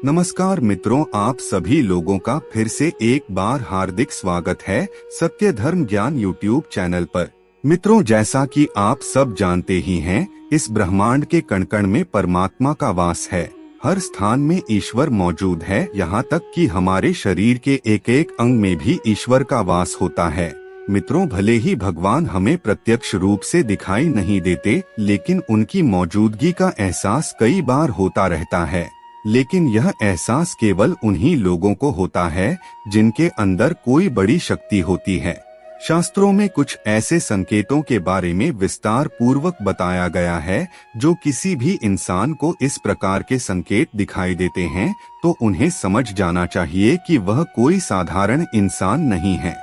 नमस्कार मित्रों, आप सभी लोगों का फिर से एक बार हार्दिक स्वागत है सत्य धर्म ज्ञान यूट्यूब चैनल पर। मित्रों, जैसा कि आप सब जानते ही हैं, इस ब्रह्मांड के कण कण में परमात्मा का वास है। हर स्थान में ईश्वर मौजूद है, यहाँ तक कि हमारे शरीर के एक एक अंग में भी ईश्वर का वास होता है। मित्रों, भले ही भगवान हमें प्रत्यक्ष रूप से दिखाई नहीं देते, लेकिन उनकी मौजूदगी का एहसास कई बार होता रहता है। लेकिन यह एहसास केवल उन्हीं लोगों को होता है जिनके अंदर कोई बड़ी शक्ति होती है। शास्त्रों में कुछ ऐसे संकेतों के बारे में विस्तार पूर्वक बताया गया है, जो किसी भी इंसान को इस प्रकार के संकेत दिखाई देते हैं तो उन्हें समझ जाना चाहिए कि वह कोई साधारण इंसान नहीं है।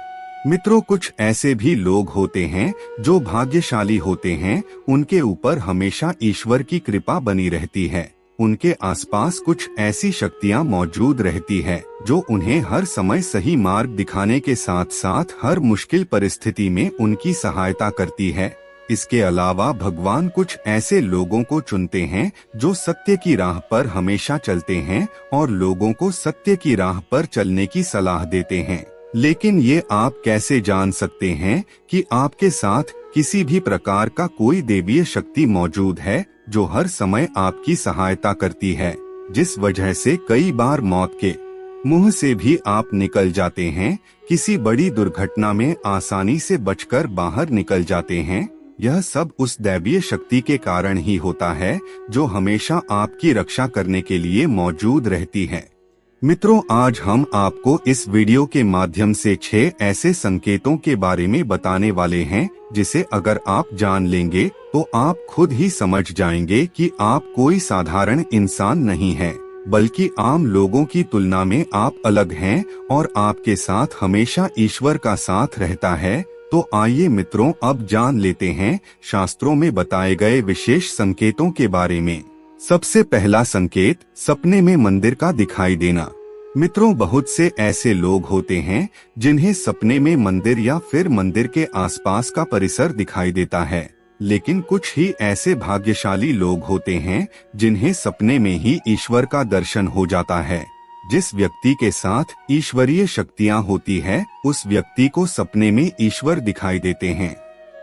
मित्रों, कुछ ऐसे भी लोग होते हैं जो भाग्यशाली होते हैं। उनके ऊपर हमेशा ईश्वर की कृपा बनी रहती है। उनके आसपास कुछ ऐसी शक्तियां मौजूद रहती है जो उन्हें हर समय सही मार्ग दिखाने के साथ साथ हर मुश्किल परिस्थिति में उनकी सहायता करती है। इसके अलावा भगवान कुछ ऐसे लोगों को चुनते हैं जो सत्य की राह पर हमेशा चलते हैं और लोगों को सत्य की राह पर चलने की सलाह देते हैं। लेकिन ये आप कैसे जान सकते हैं कि आपके साथ किसी भी प्रकार का कोई देवीय शक्ति मौजूद है जो हर समय आपकी सहायता करती है, जिस वजह से कई बार मौत के मुंह से भी आप निकल जाते हैं, किसी बड़ी दुर्घटना में आसानी से बचकर बाहर निकल जाते हैं। यह सब उस दैवीय शक्ति के कारण ही होता है जो हमेशा आपकी रक्षा करने के लिए मौजूद रहती है। मित्रों, आज हम आपको इस वीडियो के माध्यम से 6 ऐसे संकेतों के बारे में बताने वाले हैं, जिसे अगर आप जान लेंगे तो आप खुद ही समझ जाएंगे कि आप कोई साधारण इंसान नहीं हैं, बल्कि आम लोगों की तुलना में आप अलग हैं और आपके साथ हमेशा ईश्वर का साथ रहता है। तो आइए मित्रों, अब जान लेते हैं शास्त्रों में बताए गए विशेष संकेतों के बारे में। सबसे पहला संकेत, सपने में मंदिर का दिखाई देना। मित्रों, बहुत से ऐसे लोग होते हैं जिन्हें सपने में मंदिर या फिर मंदिर के आसपास का परिसर दिखाई देता है, लेकिन कुछ ही ऐसे भाग्यशाली लोग होते हैं जिन्हें सपने में ही ईश्वर का दर्शन हो जाता है। जिस व्यक्ति के साथ ईश्वरीय शक्तियां होती है, उस व्यक्ति को सपने में ईश्वर दिखाई देते हैं।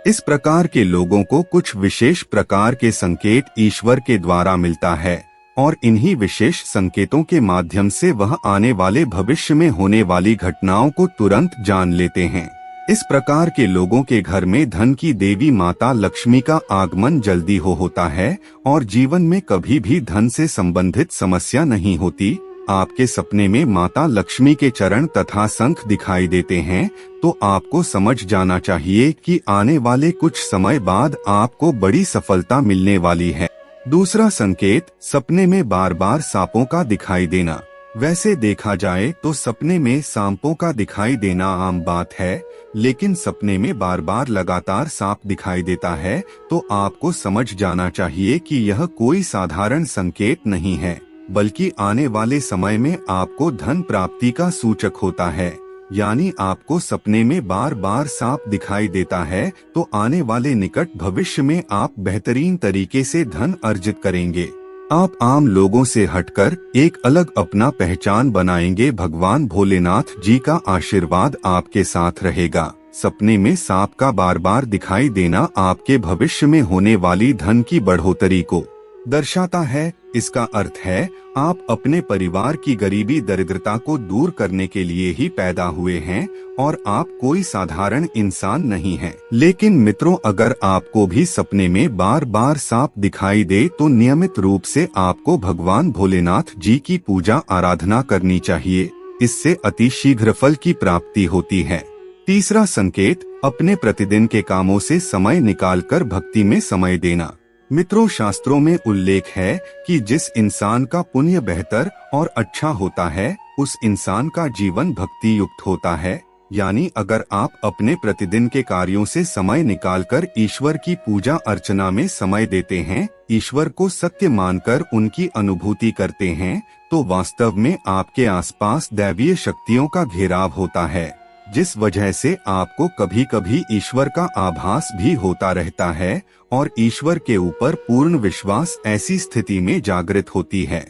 इस प्रकार के लोगों को कुछ विशेष प्रकार के संकेत ईश्वर के द्वारा मिलता है और इन्हीं विशेष संकेतों के माध्यम से वह आने वाले भविष्य में होने वाली घटनाओं को तुरंत जान लेते हैं। इस प्रकार के लोगों के घर में धन की देवी माता लक्ष्मी का आगमन जल्दी होता है और जीवन में कभी भी धन से संबंधित समस्या नहीं होती। आपके सपने में माता लक्ष्मी के चरण तथा शंख दिखाई देते हैं तो आपको समझ जाना चाहिए कि आने वाले कुछ समय बाद आपको बड़ी सफलता मिलने वाली है। दूसरा संकेत, सपने में बार बार सांपों का दिखाई देना। वैसे देखा जाए तो सपने में सांपों का दिखाई देना आम बात है, लेकिन सपने में बार बार लगातार सांप दिखाई देता है तो आपको समझ जाना चाहिए कि यह कोई साधारण संकेत नहीं है, बल्कि आने वाले समय में आपको धन प्राप्ति का सूचक होता है। यानी आपको सपने में बार बार सांप दिखाई देता है तो आने वाले निकट भविष्य में आप बेहतरीन तरीके से धन अर्जित करेंगे। आप आम लोगों से हटकर एक अलग अपना पहचान बनाएंगे। भगवान भोलेनाथ जी का आशीर्वाद आपके साथ रहेगा। सपने में सांप का बार बार दिखाई देना आपके भविष्य में होने वाली धन की बढ़ोतरी को दर्शाता है। इसका अर्थ है आप अपने परिवार की गरीबी दरिद्रता को दूर करने के लिए ही पैदा हुए हैं और आप कोई साधारण इंसान नहीं हैं। लेकिन मित्रों, अगर आपको भी सपने में बार बार सांप दिखाई दे तो नियमित रूप से आपको भगवान भोलेनाथ जी की पूजा आराधना करनी चाहिए। इससे अति शीघ्र फल की प्राप्ति होती है। तीसरा संकेत, अपने प्रतिदिन के कामों से समय निकालकर भक्ति में समय देना। मित्रों, शास्त्रों में उल्लेख है कि जिस इंसान का पुण्य बेहतर और अच्छा होता है, उस इंसान का जीवन भक्ति युक्त होता है। यानी अगर आप अपने प्रतिदिन के कार्यों से समय निकालकर ईश्वर की पूजा अर्चना में समय देते हैं, ईश्वर को सत्य मानकर उनकी अनुभूति करते हैं, तो वास्तव में आपके आसपास दैवीय शक्तियों का घेराव होता है, जिस वजह से आपको कभी कभी ईश्वर का आभास भी होता रहता है और ईश्वर के ऊपर पूर्ण विश्वास ऐसी स्थिति में जागृत होती है।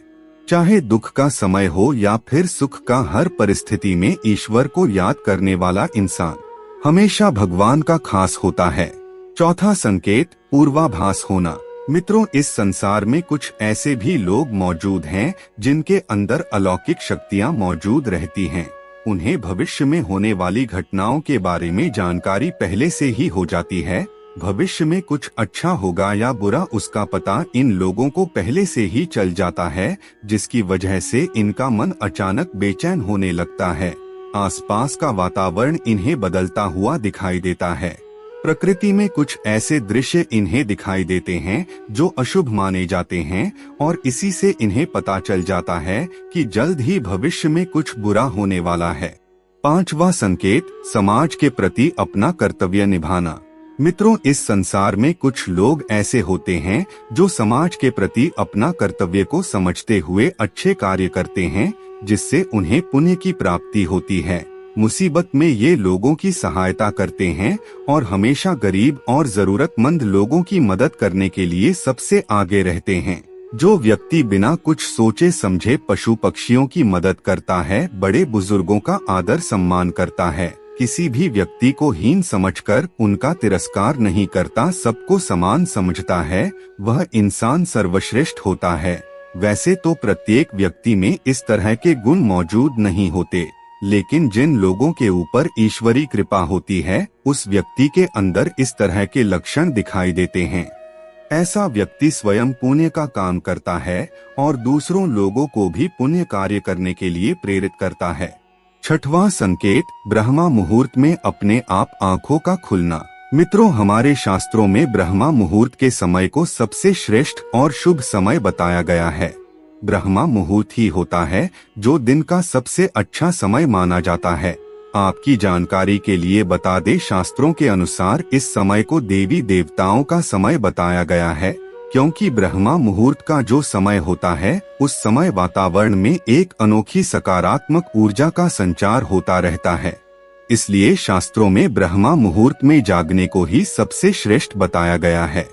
चाहे दुख का समय हो या फिर सुख का, हर परिस्थिति में ईश्वर को याद करने वाला इंसान हमेशा भगवान का खास होता है। चौथा संकेत, पूर्वाभास होना। मित्रों, इस संसार में कुछ ऐसे भी लोग मौजूद हैं जिनके अंदर अलौकिक शक्तियां मौजूद रहती हैं। उन्हें भविष्य में होने वाली घटनाओं के बारे में जानकारी पहले से ही हो जाती है। भविष्य में कुछ अच्छा होगा या बुरा, उसका पता इन लोगों को पहले से ही चल जाता है, जिसकी वजह से इनका मन अचानक बेचैन होने लगता है। आसपास का वातावरण इन्हें बदलता हुआ दिखाई देता है। प्रकृति में कुछ ऐसे दृश्य इन्हें दिखाई देते हैं जो अशुभ माने जाते हैं और इसी से इन्हें पता चल जाता है कि जल्द ही भविष्य में कुछ बुरा होने वाला है। पांचवा संकेत, समाज के प्रति अपना कर्तव्य निभाना। मित्रों, इस संसार में कुछ लोग ऐसे होते हैं जो समाज के प्रति अपना कर्तव्य को समझते हुए अच्छे कार्य करते हैं, जिससे उन्हें पुण्य की प्राप्ति होती है। मुसीबत में ये लोगों की सहायता करते हैं और हमेशा गरीब और जरूरतमंद लोगों की मदद करने के लिए सबसे आगे रहते हैं। जो व्यक्ति बिना कुछ सोचे समझे पशु पक्षियों की मदद करता है, बड़े बुजुर्गों का आदर सम्मान करता है, किसी भी व्यक्ति को हीन समझकर उनका तिरस्कार नहीं करता, सबको समान समझता है, वह इंसान सर्वश्रेष्ठ होता है। वैसे तो प्रत्येक व्यक्ति में इस तरह के गुण मौजूद नहीं होते, लेकिन जिन लोगों के ऊपर ईश्वरी कृपा होती है, उस व्यक्ति के अंदर इस तरह के लक्षण दिखाई देते हैं। ऐसा व्यक्ति स्वयं पुण्य का काम करता है और दूसरों लोगों को भी पुण्य कार्य करने के लिए प्रेरित करता है। छठवां संकेत, ब्रह्मा मुहूर्त में अपने आप आँखों का खुलना। मित्रों, हमारे शास्त्रों में ब्रह्मा मुहूर्त के समय को सबसे श्रेष्ठ और शुभ समय बताया गया है। ब्रह्मा मुहूर्त ही होता है जो दिन का सबसे अच्छा समय माना जाता है। आपकी जानकारी के लिए बता दें, शास्त्रों के अनुसार इस समय को देवी देवताओं का समय बताया गया है, क्योंकि ब्रह्मा मुहूर्त का जो समय होता है, उस समय वातावरण में एक अनोखी सकारात्मक ऊर्जा का संचार होता रहता है। इसलिए शास्त्रों में ब्रह्मा मुहूर्त में जागने को ही सबसे श्रेष्ठ बताया गया है।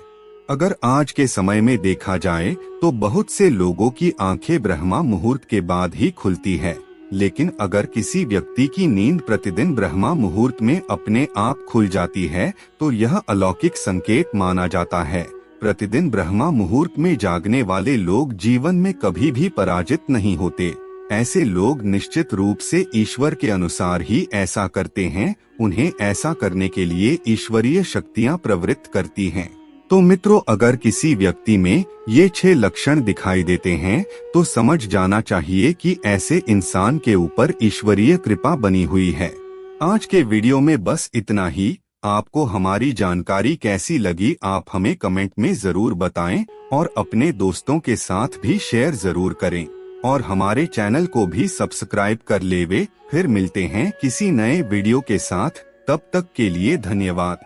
अगर आज के समय में देखा जाए तो बहुत से लोगों की आंखें ब्रह्मा मुहूर्त के बाद ही खुलती है, लेकिन अगर किसी व्यक्ति की नींद प्रतिदिन ब्रह्मा मुहूर्त में अपने आप खुल जाती है तो यह अलौकिक संकेत माना जाता है। प्रतिदिन ब्रह्मा मुहूर्त में जागने वाले लोग जीवन में कभी भी पराजित नहीं होते। ऐसे लोग निश्चित रूप से ईश्वर के अनुसार ही ऐसा करते हैं, उन्हें ऐसा करने के लिए ईश्वरीय शक्तियां प्रवृत्त करती हैं। तो मित्रों, अगर किसी व्यक्ति में ये 6 लक्षण दिखाई देते हैं तो समझ जाना चाहिए कि ऐसे इंसान के ऊपर ईश्वरीय कृपा बनी हुई है। आज के वीडियो में बस इतना ही। आपको हमारी जानकारी कैसी लगी, आप हमें कमेंट में जरूर बताएं और अपने दोस्तों के साथ भी शेयर जरूर करें और हमारे चैनल को भी सब्सक्राइब कर लेवे। फिर मिलते हैं किसी नए वीडियो के साथ, तब तक के लिए धन्यवाद।